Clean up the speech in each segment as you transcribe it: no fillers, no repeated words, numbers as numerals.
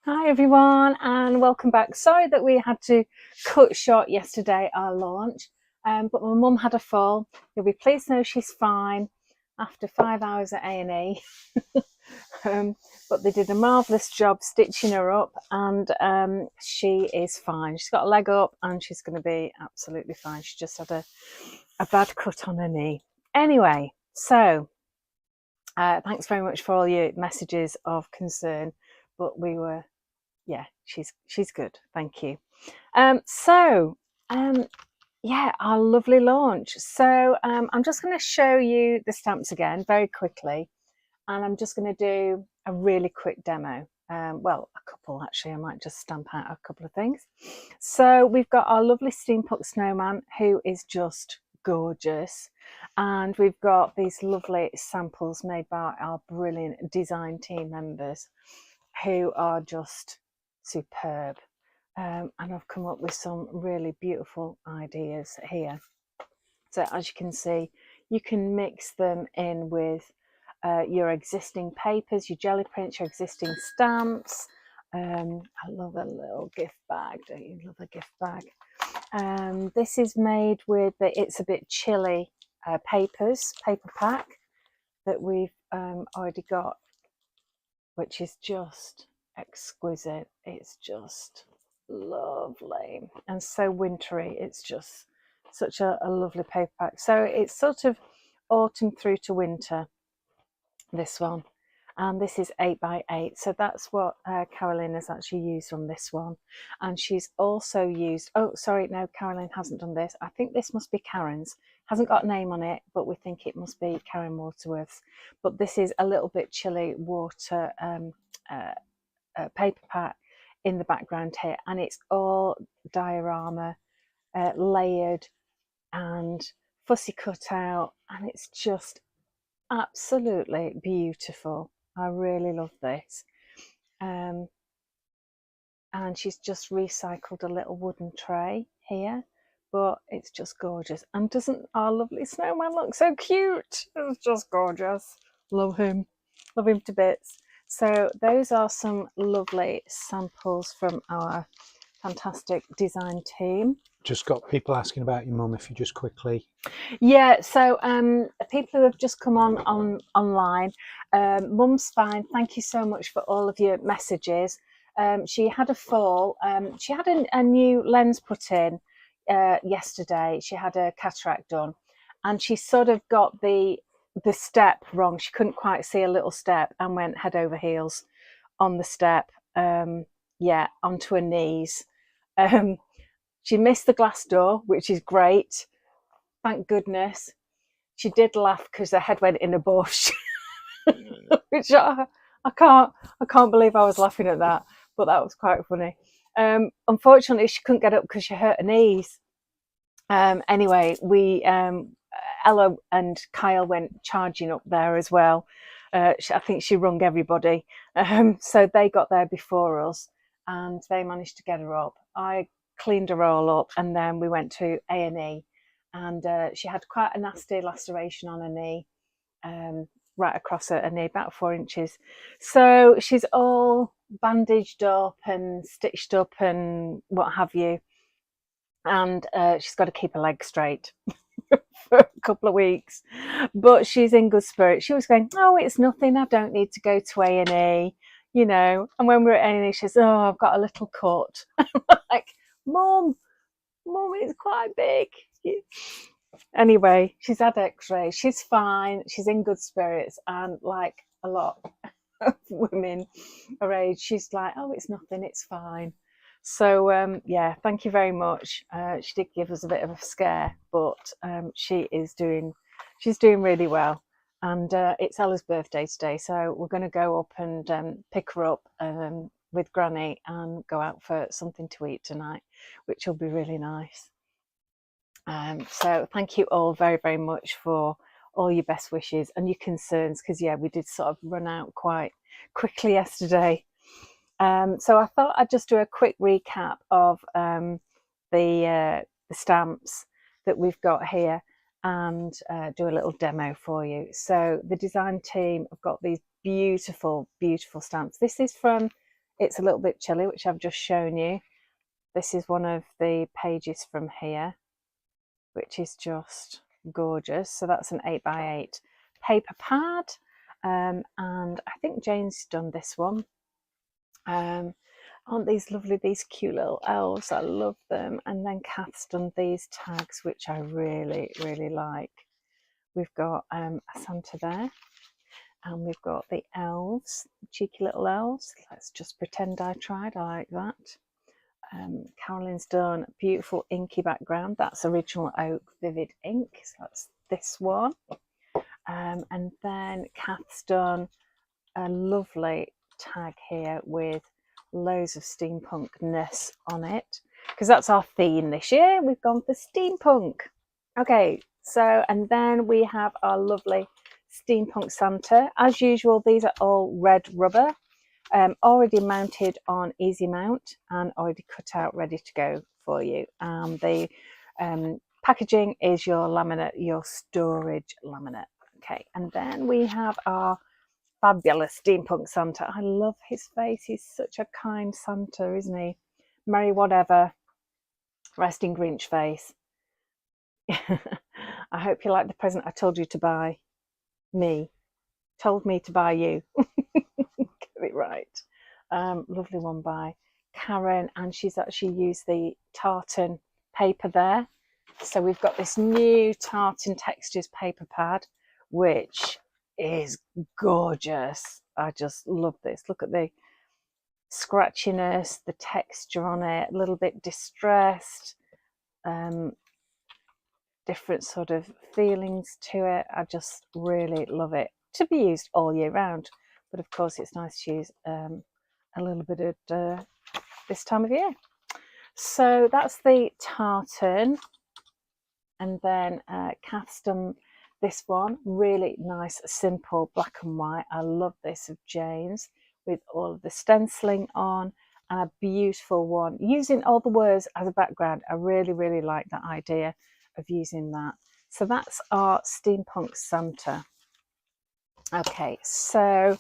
Hi everyone and welcome back. Sorry that we had to cut short yesterday our launch, but my mum had a fall. You'll be pleased to know she's fine after 5 hours at A&E. But they did a marvellous job stitching her up and she is fine. She's got a leg up and she's going to be absolutely fine. She just had a bad cut on her knee. Anyway, so thanks very much for all your messages of concern, but yeah, she's good, thank you. Yeah, our lovely launch. So I'm just going to show you the stamps again very quickly, and I'm just going to do a really quick demo. Well, a couple actually. I might just stamp out a couple of things. So we've got our lovely steampunk snowman who is just gorgeous, and we've got these lovely samples made by our brilliant design team members who are just superb. And I've come up with some really beautiful ideas here. So as you can see, you can mix them in with your existing papers, your jelly prints, your existing stamps. I love a little gift bag, don't you love a gift bag? This is made with the It's a Bit Chilly paper pack that we've already got, which is just exquisite. It's just lovely and so wintry. It's just such a lovely paper pack. So it's sort of autumn through to winter, this one. And this is 8x8. So that's what Caroline has actually used on this one. And she's also used, oh, sorry, no, Caroline hasn't done this. I think this must be Karen's. Hasn't got a name on it, but we think it must be Karen Waterworth's. But this is a little bit chilly water paper pack in the background here, and it's all diorama, layered and fussy cut out, and it's just absolutely beautiful. I really love this. And she's just recycled a little wooden tray here, but it's just gorgeous. And doesn't our lovely snowman look so cute? It's just gorgeous. Love him to bits. So those are some lovely samples from our fantastic design team. Just got people asking about your mum, if you just quickly. Yeah, so people who have just come online, mum's fine. Thank you so much for all of your messages. She had a fall. She had a new lens put in yesterday. She had a cataract done, and she sort of got the step wrong. She couldn't quite see a little step and went head over heels on the step. Yeah, onto her knees. She missed the glass door, which is great. Thank goodness. She did laugh because her head went in a bush, which I can't believe I was laughing at that, but that was quite funny. Unfortunately, she couldn't get up because she hurt her knees. Anyway, Ella and Kyle went charging up there as well. I think she rung everybody, so they got there before us, and they managed to get her up. I cleaned her all up, and then we went to A&E, and she had quite a nasty laceration on her knee, right across her knee, about 4 inches. So she's all bandaged up and stitched up and what have you, and she's got to keep her legs straight for a couple of weeks, but she's in good spirits. She was going, oh, it's nothing, I don't need to go to A&E, you know. And when we were at A&E, she says, oh, I've got a little cut. Like, mum, it's quite big. Anyway, she's had x-rays, she's fine, she's in good spirits, and like a lot of women her age, she's like, oh, it's nothing, it's fine. So yeah, thank you very much. She did give us a bit of a scare, but she's doing really well. And it's Ella's birthday today, so we're going to go up and pick her up with Granny and go out for something to eat tonight, which will be really nice. So thank you all very, very much for all your best wishes and your concerns, because yeah, we did sort of run out quite quickly yesterday. So I thought I'd just do a quick recap of the stamps that we've got here, and do a little demo for you. So the design team have got these beautiful, beautiful stamps. This is from It's a little bit chilly, which I've just shown you. This is one of the pages from here, which is just gorgeous. So that's an 8x8 paper pad. And I think Jane's done this one. Aren't these lovely, these cute little elves? I love them. And then Kath's done these tags, which I really, really like. We've got a Santa there, and we've got the elves, cheeky little elves. Let's just pretend I tried. I like that. Carolyn's done beautiful inky background. That's original oak vivid ink. So that's this one. And then Kath's done a lovely tag here with loads of steampunkness on it, because that's our theme this year. We've gone for steampunk. Okay, so and then we have our lovely steampunk Santa. As usual, these are all red rubber, already mounted on easy mount and already cut out, ready to go for you. The packaging is your laminate, your storage laminate. Okay, and then we have our fabulous steampunk Santa. I love his face. He's such a kind Santa, isn't he? Merry whatever, resting Grinch face. I hope you like the present I told you to buy me. Told me to buy you. Get it right. Lovely one by Karen, and she's actually used the tartan paper there. So we've got this new tartan textures paper pad, which is gorgeous. I just love this. Look at the scratchiness, the texture on it, a little bit distressed, different sort of feelings to it. I just really love it. To be used all year round, but of course it's nice to use a little bit at this time of year. So that's the tartan, and then Kath's done this one, really nice, simple black and white. I love this of Jane's with all of the stenciling on, and a beautiful one using all the words as a background. I really, really like that idea of using that. So that's our steampunk Santa. Okay, so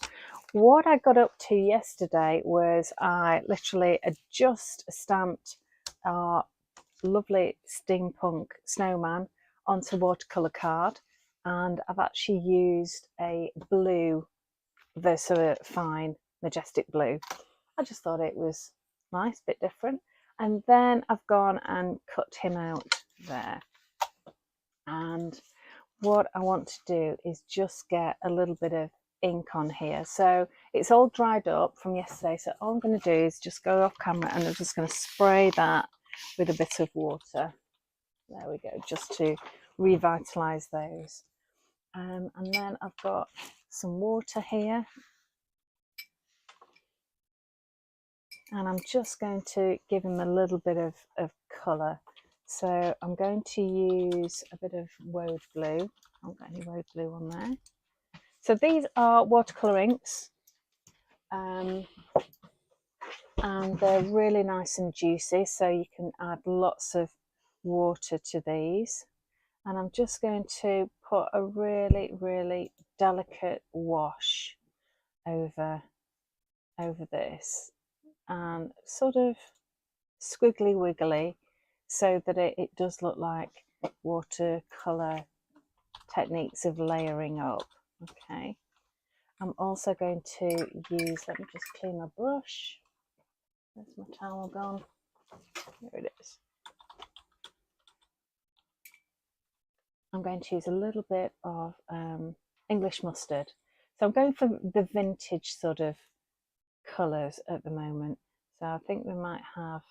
what I got up to yesterday was I literally just stamped our lovely steampunk snowman onto watercolour card, and I've actually used a blue VersaFine Majestic Blue. I just thought it was nice, bit different. And then I've gone and cut him out there. And what I want to do is just get a little bit of ink on here. So it's all dried up from yesterday. So all I'm going to do is just go off camera and I'm just going to spray that with a bit of water. There we go, just to revitalise those. And then I've got some water here. And I'm just going to give him a little bit of colour. So I'm going to use a bit of Woad Blue. I haven't got any Woad Blue on there. So these are watercolour inks. And they're really nice and juicy. So you can add lots of water to these. And I'm just going to put a really, really delicate wash over this, and sort of squiggly wiggly, so that it does look like watercolour techniques of layering up. Okay, I'm also going to use, let me just clean my brush. Where's my towel gone? Here it is. I'm going to use a little bit of English mustard. So I'm going for the vintage sort of colours at the moment. So I think we might have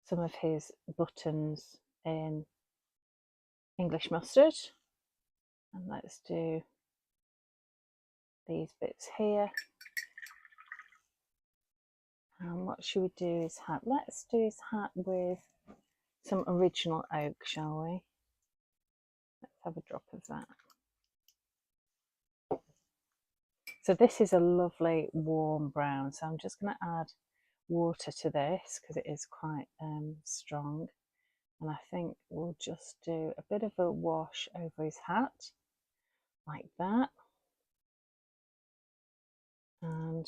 some of his buttons in English mustard. And let's do these bits here. And what should we do his hat? Let's do his hat with some original oak, shall we? Let's have a drop of that. So this is a lovely warm brown. So I'm just going to add water to this because it is quite strong. And I think we'll just do a bit of a wash over his hat, like that. And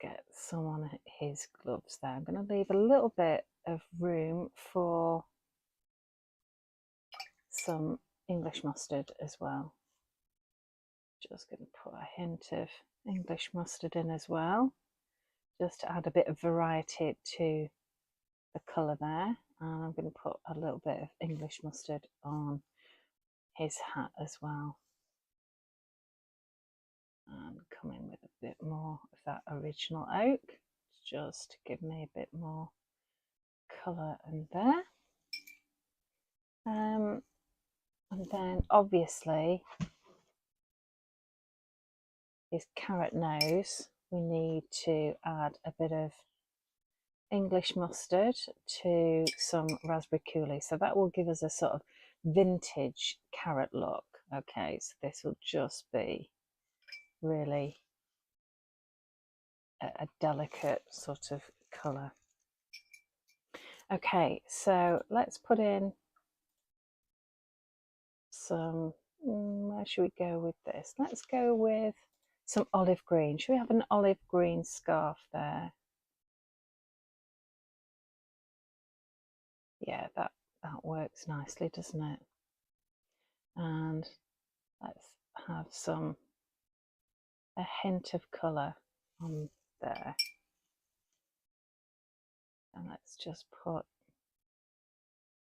get some on his gloves there. I'm going to leave a little bit of room for some English mustard as well. Just going to put a hint of English mustard in as well, just to add a bit of variety to the colour there. And I'm going to put a little bit of English mustard on his hat as well. And come in with a bit more of that original oak, just to give me a bit more colour in there. And then obviously his carrot nose, we need to add a bit of English mustard to some raspberry coulis. So that will give us a sort of vintage carrot look. Okay, so this will just be really a delicate sort of colour. Okay, so let's put in some, where should we go with this? Let's go with some olive green. Should we have an olive green scarf there? Yeah, that works nicely, doesn't it? And let's have a hint of colour on there. And let's just put a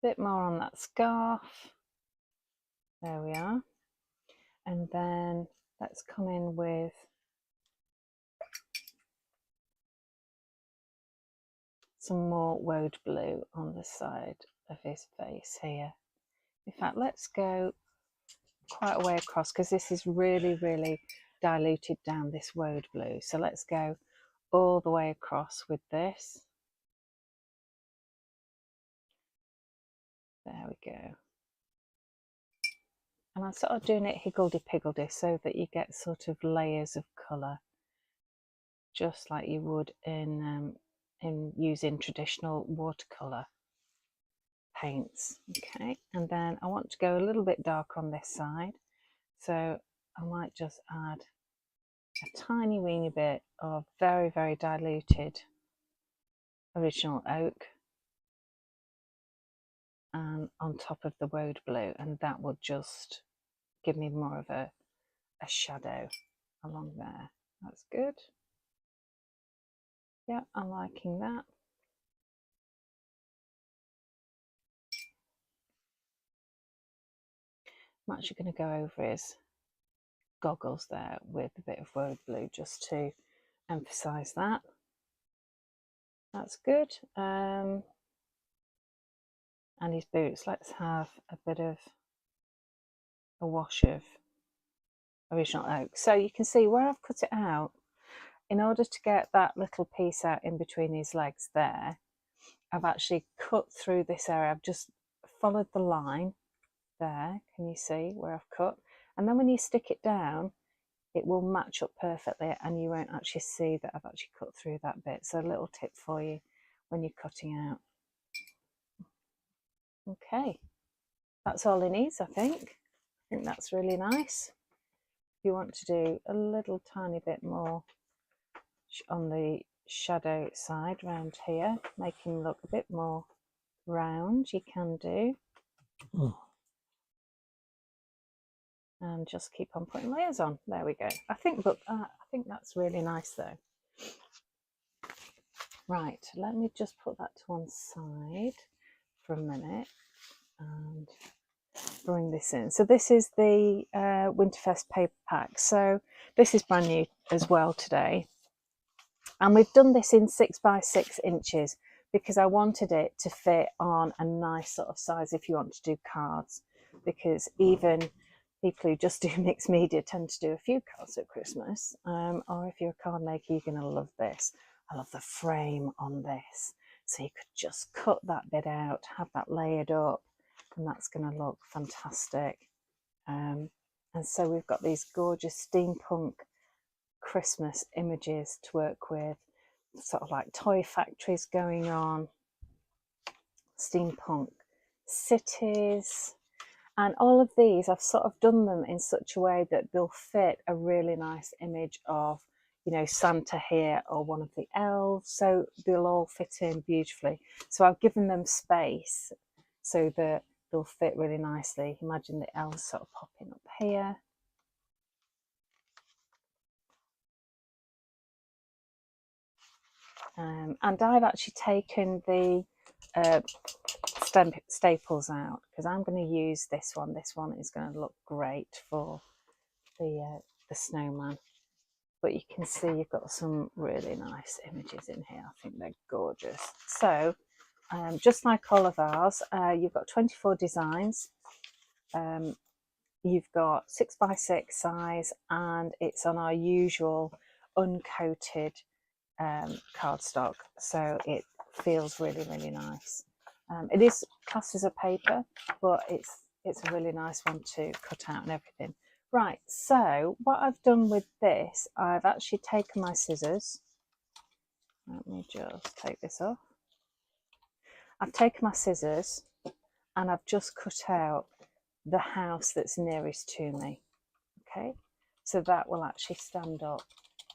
bit more on that scarf. There we are. And then let's come in with some more woad blue on the side of his face here. In fact, let's go quite a way across, because this is really, really diluted down, this woad blue. So let's go all the way across with this. There we go. And I'm sort of doing it higgledy-piggledy so that you get sort of layers of colour, just like you would in using traditional watercolour paints. Okay, and then I want to go a little bit darker on this side, so I might just add a tiny weeny bit of very, very diluted original oak and on top of the woad blue, and that will just give me more of a shadow along there. That's good. Yeah, I'm liking that. I'm actually going to go over his goggles there with a bit of woad blue just to emphasize that. That's good. And his boots, let's have a bit of a wash of original oak. So you can see where I've cut it out, in order to get that little piece out in between his legs there, I've actually cut through this area. I've just followed the line there. Can you see where I've cut? And then when you stick it down, it will match up perfectly, and you won't actually see that I've actually cut through that bit. So a little tip for you when you're cutting out. Okay, that's all he needs, I think. I think that's really nice. If you want to do a little tiny bit more on the shadow side around here, make him look a bit more round, you can do. And just keep on putting layers on. There we go. I think that's really nice though. Right, let me just put that to one side for a minute and bring this in. So this is the Winterfest paper pack. So this is brand new as well today. And we've done this in 6 by 6 inches because I wanted it to fit on a nice sort of size if you want to do cards, because even people who just do mixed media tend to do a few cards at Christmas. Or if you're a card maker, you're going to love this. I love the frame on this. So you could just cut that bit out, have that layered up, and that's going to look fantastic. And so we've got these gorgeous steampunk Christmas images to work with, sort of like toy factories going on, steampunk cities, and all of these I've sort of done them in such a way that they'll fit a really nice image of you know, Santa here or one of the elves, so they'll all fit in beautifully. So I've given them space so that they'll fit really nicely. Imagine the elves sort of popping up here. And I've actually taken the staples out because I'm going to use this one. This one is going to look great for the snowman. But you can see you've got some really nice images in here. I think they're gorgeous. So just like all of ours, you've got 24 designs. You've got 6x6 size, and it's on our usual uncoated cardstock, so it feels really, really nice. It is classed as a paper, but it's a really nice one to cut out and everything. Right, so what I've done with this, I've actually taken my scissors. Let me just take this off. I've taken my scissors and I've just cut out the house that's nearest to me. Okay, so that will actually stand up.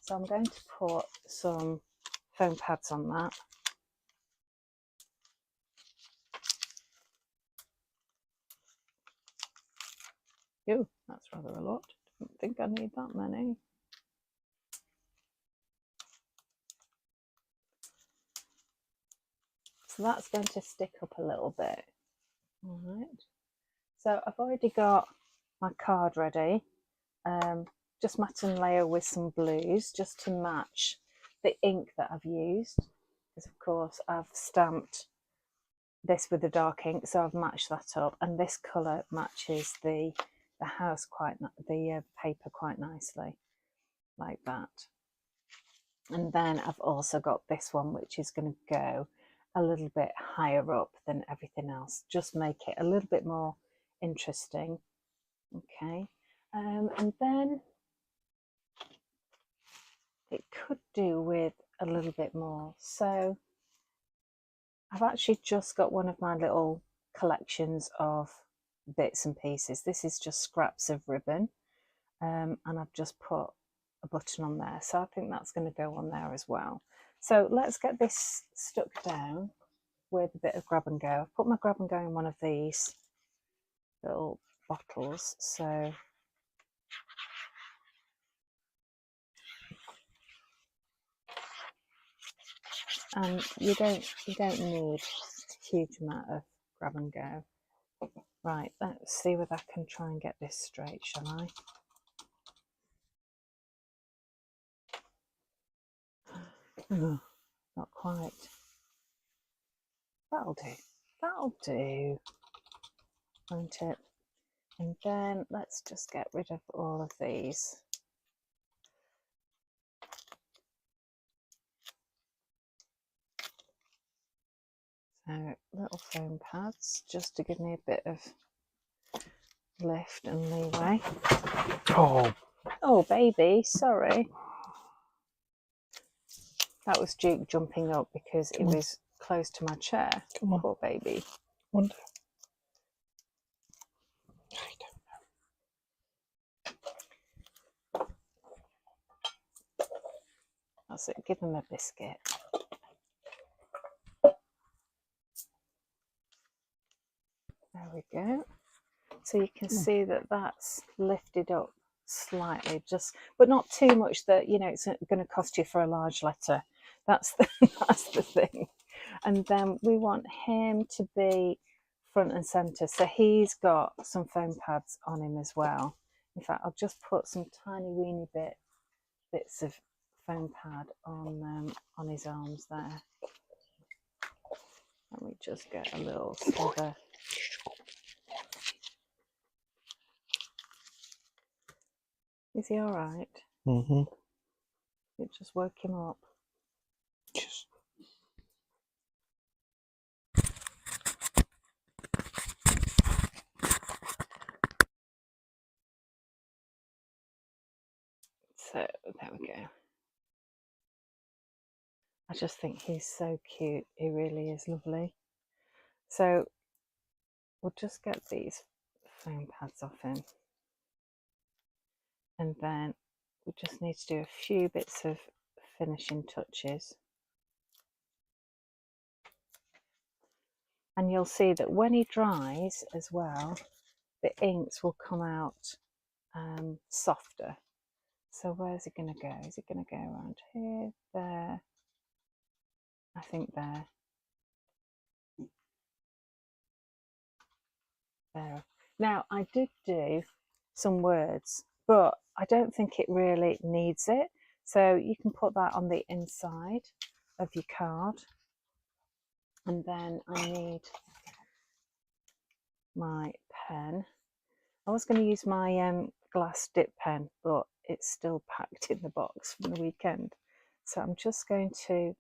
So I'm going to put some foam pads on that. Oh, that's rather a lot. Don't think I need that many. So that's going to stick up a little bit. All right. So I've already got my card ready. Just mat and layer with some blues just to match the ink that I've used. Because of course I've stamped this with the dark ink, so I've matched that up, and this colour matches the house the paper quite nicely, like that. And then I've also got this one, which is going to go a little bit higher up than everything else, just make it a little bit more interesting. Okay, and then it could do with a little bit more. So I've actually just got one of my little collections of bits and pieces. This is just scraps of ribbon, and I've just put a button on there. So I think that's going to go on there as well. So let's get this stuck down with a bit of grab and go. I've put my grab and go in one of these little bottles. So and you don't need a huge amount of grab and go. Right, let's see whether I can try and get this straight, shall I? Oh, not quite. That'll do. That'll do, won't it? And then let's just get rid of all of these. So little foam pads just to give me a bit of lift and leeway. Oh baby, sorry. That was Duke jumping up because it was close to my chair. Come on. Poor baby. Wonder. That's it, give him a biscuit. There we go. So you can see that that's lifted up slightly, just, but not too much that, you know, it's going to cost you for a large letter. That's that's the thing. And then we want him to be front and center. So he's got some foam pads on him as well. In fact, I'll just put some tiny weeny bits of foam pad on his arms there. Let me just get a little sliver. Is he all right? Mm-hmm. It just woke him up. Just. So there we go. I just think he's so cute. He really is lovely. So we'll just get these foam pads off him. And then we just need to do a few bits of finishing touches. And you'll see that when he dries as well, the inks will come out softer. So where's it going to go? Is it going to go around here, there? I think there. There. Now, I did do some words, but I don't think it really needs it. So you can put that on the inside of your card. And then I need my pen. I was going to use my glass dip pen, but it's still packed in the box from the weekend. So I'm just going to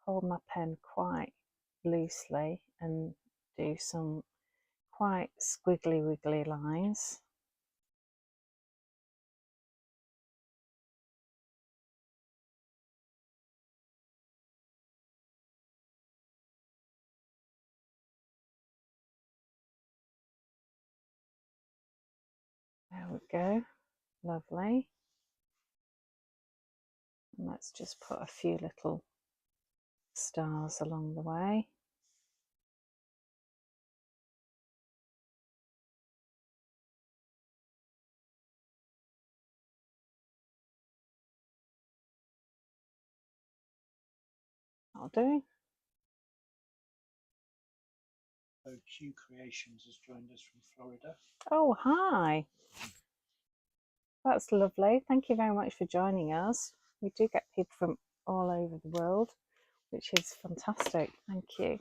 hold my pen quite loosely and do some quite squiggly wiggly lines. There we go, lovely. And let's just put a few little stars along the way. I'll do. So Q Creations has joined us from Florida. Oh, hi. That's lovely. Thank you very much for joining us. We do get people from all over the world, which is fantastic. Thank you.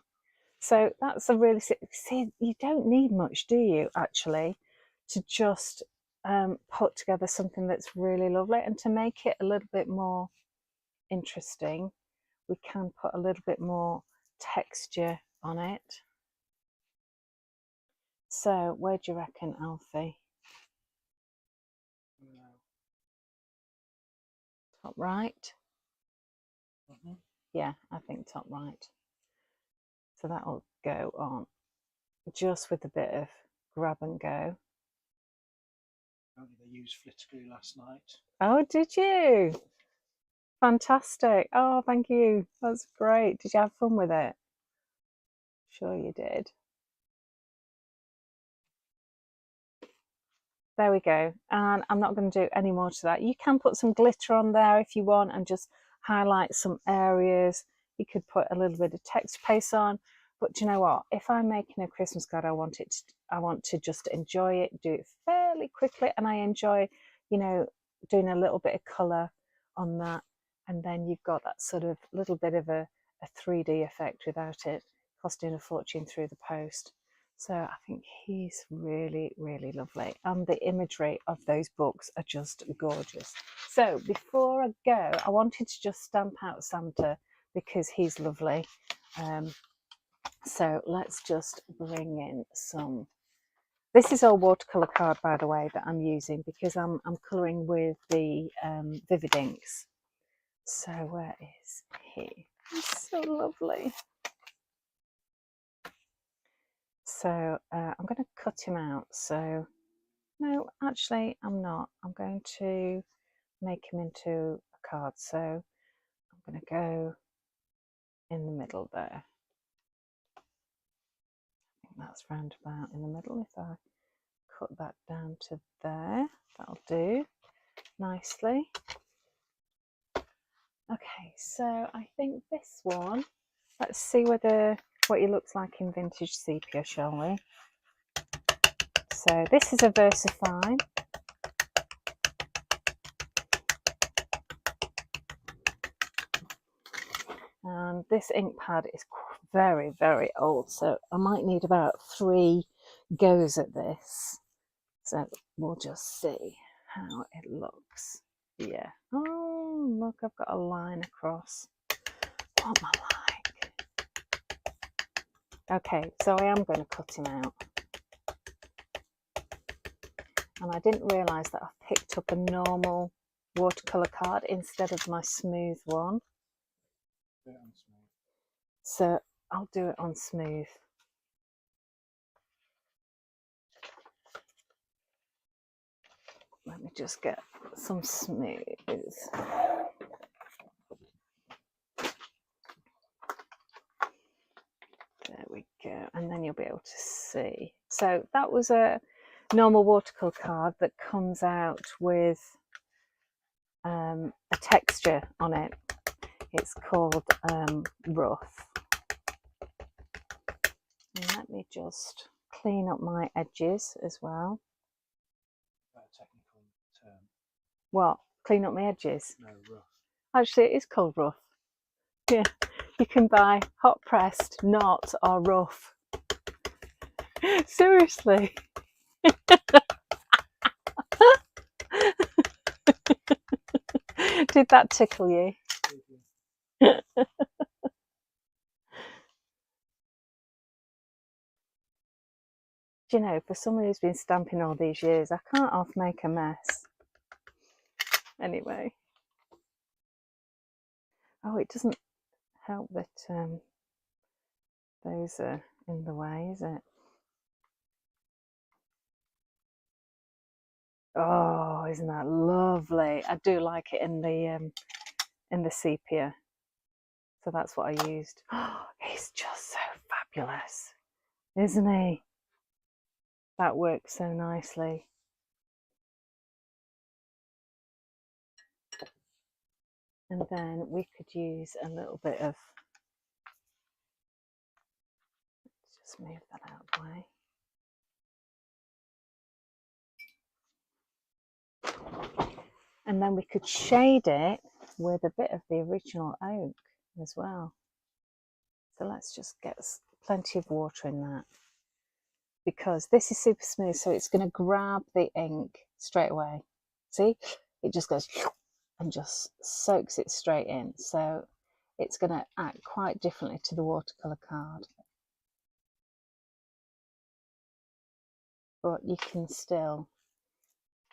So that's a really, see, you don't need much, do you, actually, to just put together something that's really lovely. And to make it a little bit more interesting, we can put a little bit more texture on it. So where do you reckon, Alfie? No. Top right? Mm-hmm. Yeah, I think top right. So that'll go on just with a bit of grab and go. Apparently they used flitter glue last night. Oh, did you? Fantastic. Oh, thank you. That's great. Did you have fun with it? Sure you did. There we go. And I'm not going to do any more to that. You can put some glitter on there if you want and just highlight some areas. You could put a little bit of texture paste on. But do you know what? If I'm making a Christmas card, I want to just enjoy it, do it fairly quickly, and I enjoy, you know, doing a little bit of colour on that. And then you've got that sort of little bit of a 3D effect without it costing a fortune through the post. So I think he's really, really lovely. And the imagery of those books are just gorgeous. So before I go, I wanted to just stamp out Santa because he's lovely. So let's just bring in some. This is all watercolour card, by the way, that I'm using because I'm colouring with the Vivid Inks. So where is he? He's so lovely. So I'm going to cut him out. So no, actually I'm not. I'm going to make him into a card. So I'm going to go in the middle there. I think that's round about in the middle. If I cut that down to there, that'll do nicely. Okay, so I think this one, let's see what he looks like in vintage sepia, shall we? So this is a VersaFine. And this ink pad is very, very old, so I might need about 3 goes at this. So we'll just see how it looks. Yeah. Oh, look, I've got a line across. What am I like? Okay, so I am going to cut him out. And I didn't realise that I've picked up a normal watercolour card instead of my smooth one. Do it on smooth. So I'll do it on smooth. Let me just get some smooth. There we go, and then you'll be able to see. So that was a normal watercolour card that comes out with a texture on it. It's called rough. And let me just clean up my edges as well. A technical term. What? Clean up my edges? No, rough. Actually, it is called rough. Yeah, you can buy hot pressed, not or rough. Seriously. Did that tickle you? Do you know, for someone who's been stamping all these years, I can't half make a mess. Anyway. Oh, it doesn't help that those are in the way, is it? Oh, isn't that lovely? I do like it in the sepia. So that's what I used. Oh, he's just so fabulous, isn't he? That works so nicely. And then we could use a little bit of, let's just move that out of the way. And then we could shade it with a bit of the original oak as well. So let's just get plenty of water in that, because this is super smooth, so it's going to grab the ink straight away. See, it just goes and just soaks it straight in, so it's going to act quite differently to the watercolour card, but you can still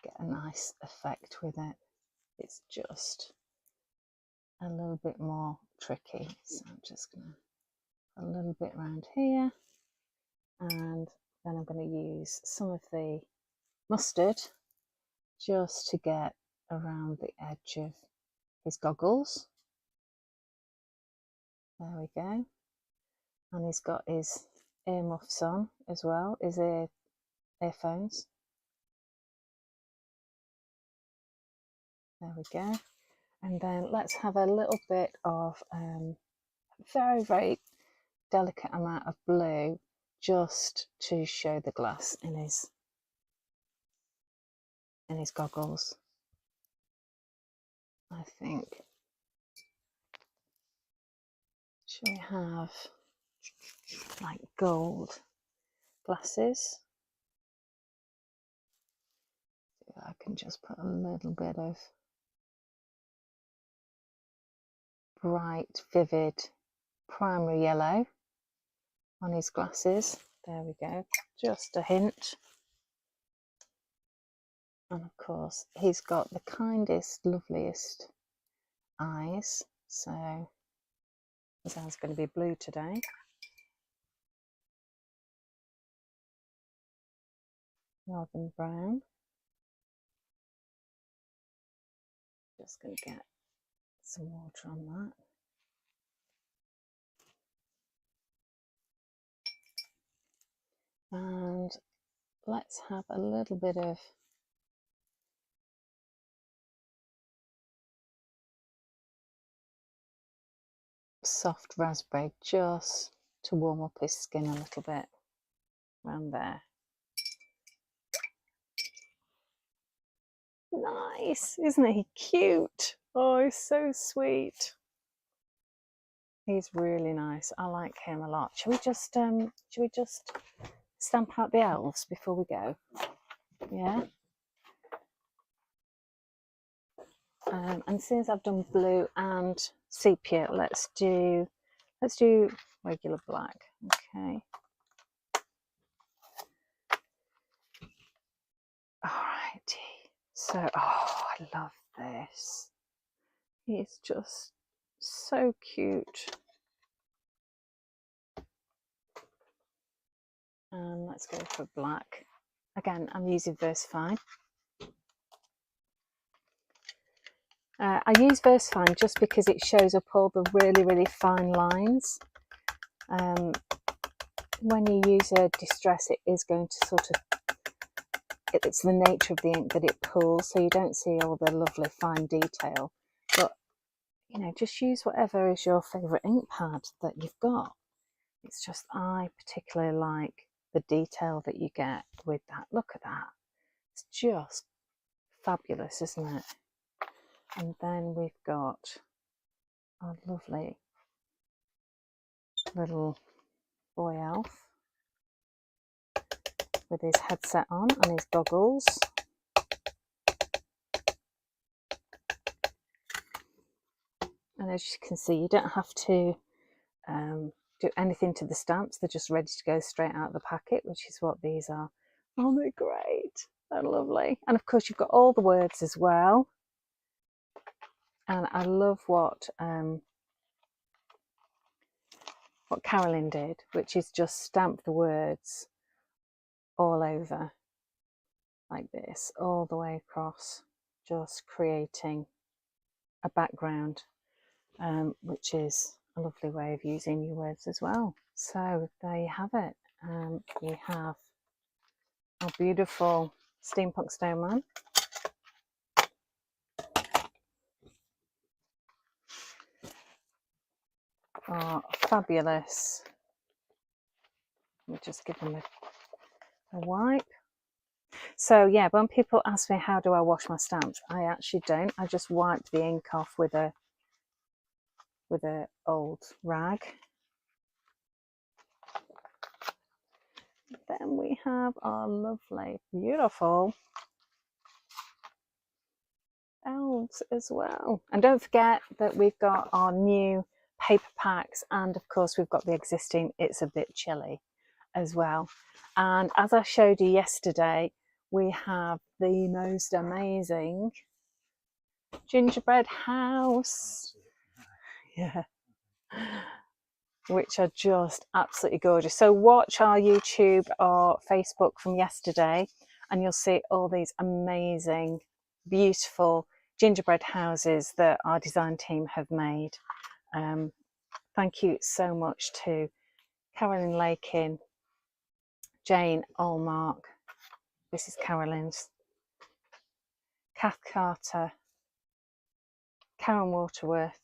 get a nice effect with it. It's just a little bit more tricky, so I'm just going to put a little bit around here, and then I'm going to use some of the mustard just to get around the edge of his goggles. There we go. And he's got his earmuffs on as well, his earphones. There we go. And then let's have a little bit of very, very delicate amount of blue just to show the glass in his goggles. I think. Should we have like gold glasses? I can just put a little bit of bright, vivid primary yellow on his glasses. There we go, just a hint. And of course, he's got the kindest, loveliest eyes, so his eyes going to be blue today. Northern brown. Just going to get some water on that. And let's have a little bit of soft raspberry just to warm up his skin a little bit around there. Nice, isn't he cute? Oh, he's so sweet. He's really nice. I like him a lot. Should we just stamp out the elves before we go? Yeah. And since I've done blue and sepia, let's do regular black. Okay. Alrighty. So, oh, I love this. He's just so cute. And let's go for black. Again, I'm using VersaFine. I use VersaFine just because it shows up all the really, really fine lines. When you use a Distress, it is going to sort of, it's the nature of the ink that it pulls, so you don't see all the lovely fine detail. But, you know, just use whatever is your favourite ink pad that you've got. It's just, I particularly like the detail that you get with that. Look at that. It's just fabulous, isn't it? And then we've got our lovely little boy elf with his headset on and his goggles. And as you can see, you don't have to do anything to the stamps. They're just ready to go straight out of the packet, which is what these are. Oh, they're great. They're lovely. And of course, you've got all the words as well. And I love what Carolyn did, which is just stamp the words all over like this, all the way across, just creating a background, which is a lovely way of using your words as well. So there you have it. We have our beautiful Steampunk Snowman. Our fabulous, let me just give them a wipe. So yeah, when people ask me how do I wash my stamps, I actually don't. I just wipe the ink off with a old rag. Then we have our lovely, beautiful elves as well. And don't forget that we've got our new paper packs, and of course we've got the existing It's a Bit Chilly as well. And as I showed you yesterday, we have the most amazing gingerbread house. Yeah. Which are just absolutely gorgeous. So watch our YouTube or Facebook from yesterday and you'll see all these amazing, beautiful gingerbread houses that our design team have made. Thank you so much to Carolyn Lakin, Jane Allmark, this is Carolyn's, Kath Carter, Karen Waterworth.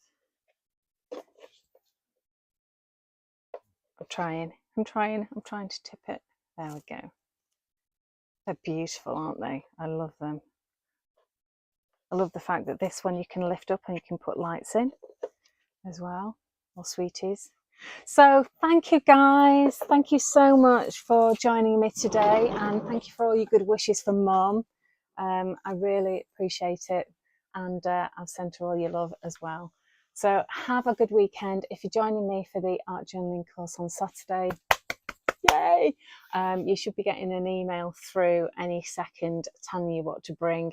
I'm trying to tip it. There we go. They're beautiful, aren't they? I love them. I love the fact that this one you can lift up and you can put lights in as well, or sweeties. So thank you guys. Thank you so much for joining me today, and thank you for all your good wishes for Mum. I really appreciate it, and I've sent her all your love as well. So have a good weekend. If you're joining me for the art journaling course on Saturday, yay! You should be getting an email through any second telling you what to bring.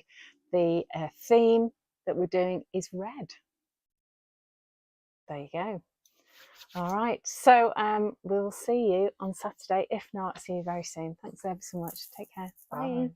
The theme that we're doing is red. There you go. All right, so we'll see you on Saturday. If not, see you very soon. Thanks ever so much. Take care. Bye.